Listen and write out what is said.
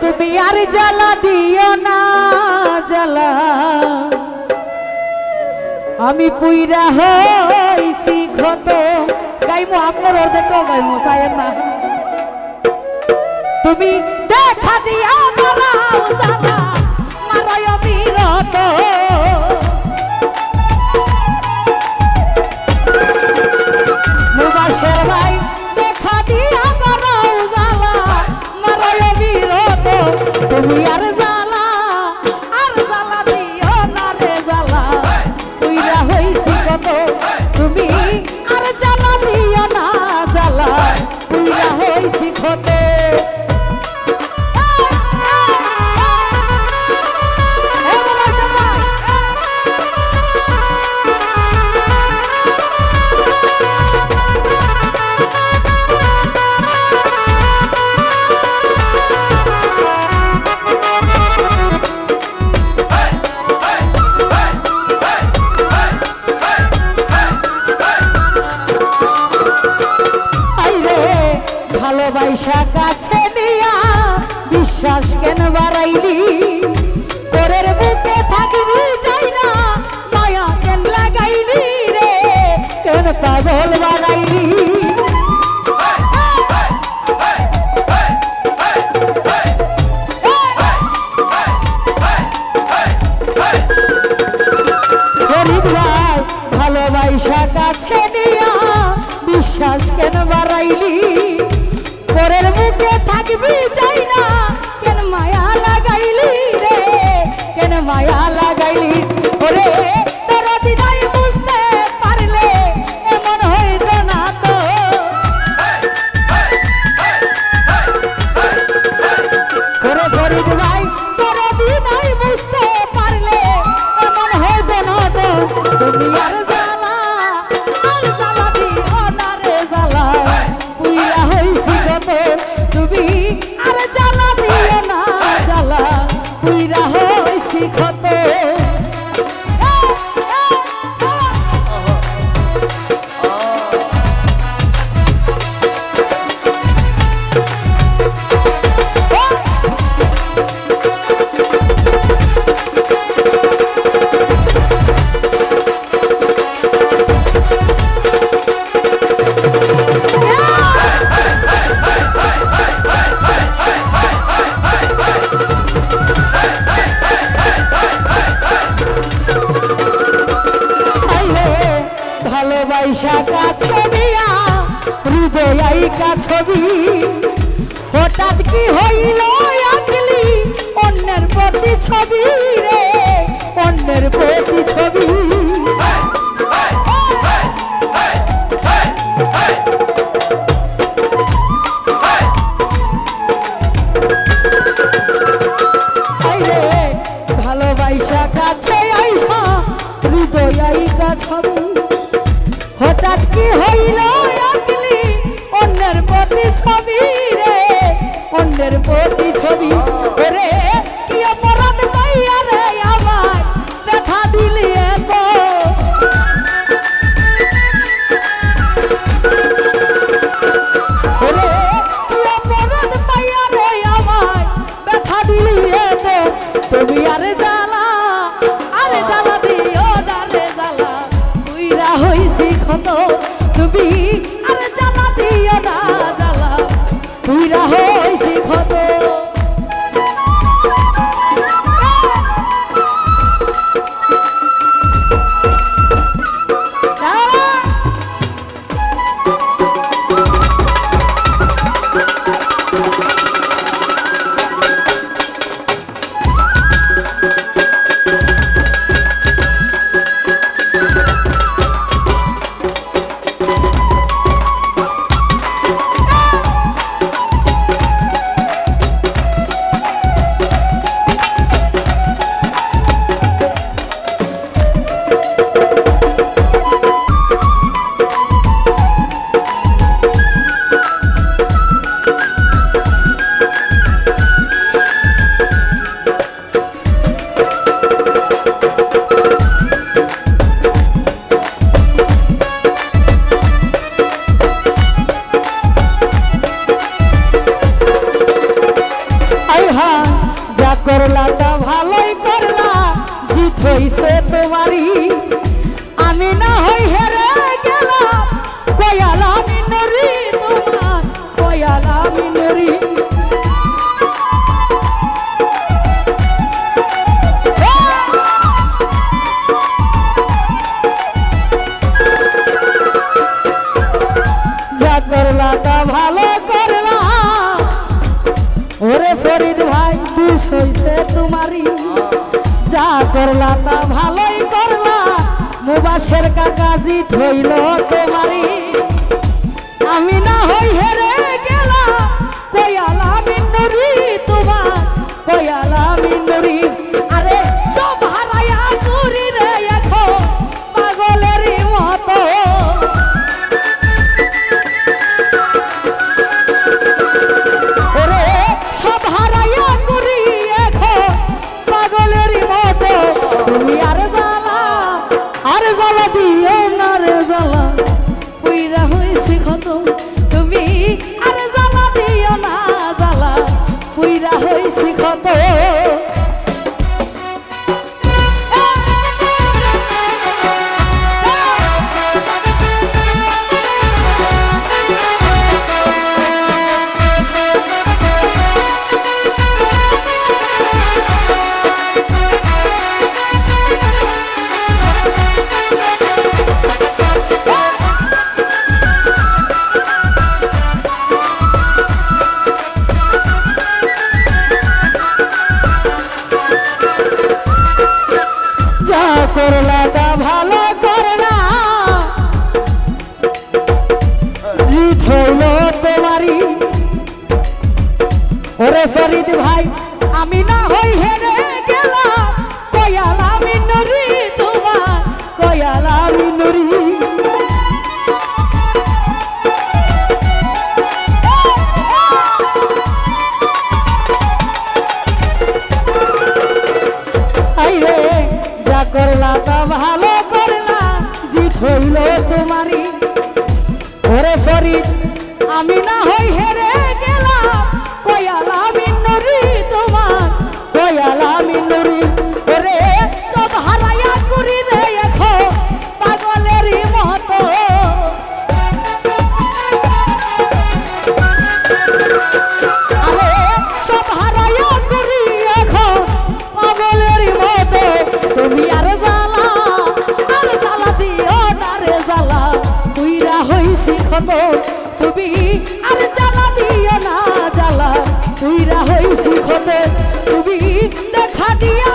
তুমি আর জ্বালা দিও না জ্বালা আমি পুইরা হইছি ক্ষত গাইমো আপনার অর্ধেকটাও গাইমো সায়ের না তুমি দেখা দিয়া মারাও জ্বালা মারায় বিরত মুবাশের ভাই দেখা দিয়া মারাও জ্বালা মারায় বিরত তুমি আর জ্বালা দিও না রে জ্বালা পুইরা হইছি কত তুমি আর জ্বালা দিও না জ্বালা পুইরা হইছি কত ভালোবাসা কাছে নিয়া বিশ্বাস কেন বাড়াইলি পরের বুকে থাকবি যাই না মায়া কেন লাগাইলি রে কেন পাগল বানাইলি ভালোবাসা কাছে নিয়া বিশ্বাস কেন বাড়াইলি পরের মুখে থাকবি যাই না কেন মায়া লাগাইলি রে কেন মায়া লাগাইলি ওরে তোর দিনাই বুঝতে পারলে এমন হইত না তো ওরে ফরিদ ভাই তোর দিনাই বুঝতে পারলে এমন হইত না তো তুমি আর জ্বালা দিও না রে জ্বালা পুইরা হইছি কত তুমি আর জ্বালা দিও না জ্বালা পুইরা হইছি কত ভালোবাসা কাছে নিয়া হৃদয় ছবি হঠাৎ কি হইল আঁকলি অন্যের প্রতি ছবি রে অন্যের প্রতি ছবি ভালোবাসা কাছে আইসা হৃদয় ছবি হঠাৎ কি হইল আঁকলি অন্যের প্রতি ছবি রে অন্যের প্রতি ছবি রে কি অপরাধ পাইয়া রে আমার ব্যথা দিলি এত রে কি অপরাধ পাইয়া রে আমার ব্যথা দিলি এত তুমি আরে জ্বালা দিও না রে জ্বালা পুইরা হইছি কত তুমি আর জ্বালা দিও না জ্বালা পুইরা হইছি কত করলাটা ভালোই করলা, জিত হইছে তোমারই। আমি না হই হেরে গেলাম, কয়ালা মিনরি তোমার, কয়ালা মিনরি। যা করলা তা ভালো করলা, ওরে ফরিদ ভাই দুষ হইছে তোমারই। যা করলা তা ভালোই করলা, মুবাশের কাকা জিত হইল তোমারই। আমি না হই হেরে গেলাম, কয়ালা মিনরি তোমার, কয়ালা মিনরি। আরে সব হারায়া ঘুরি রে এখন পাগলেরই মতো। ওরে সব হারায়া ঘুরি এখন পাগলেরই মতো। তুমি আর জ্বালা দিও না রে জ্বালা, পুইরা হইছি ক্ষত। তুমি আর জ্বালা দিও না জ্বালা, পুইরা হইছি ক্ষত। করলা তা ভালো করলা, জিত হইল তোমারই। ওরে ফরিদ ভাই আমি না হই হেরে গেলাম, কয়ালা মিনরি তোমার, কয়ালা মিনরি। করলা তা ভালো করলা, জিত হইল তোমারই। ওরে ফরিদ আমি না হই হেরে গেলাম, কয়ালা মিনরি তোমার, কয়ালা মিনরি। ওরে সব হারায়া করি রে এখন পাগলেরই মতো। আরে সব হারায়া করি এখন পাগলেরই মতো। তুমি আর জ্বালা দিও না রে জ্বালা, পুইরা হইছি ক্ষত। তুমি আর জ্বালা দিও না জ্বালা, পুইরা হইছি ক্ষত। তুমি দেখা দিয়া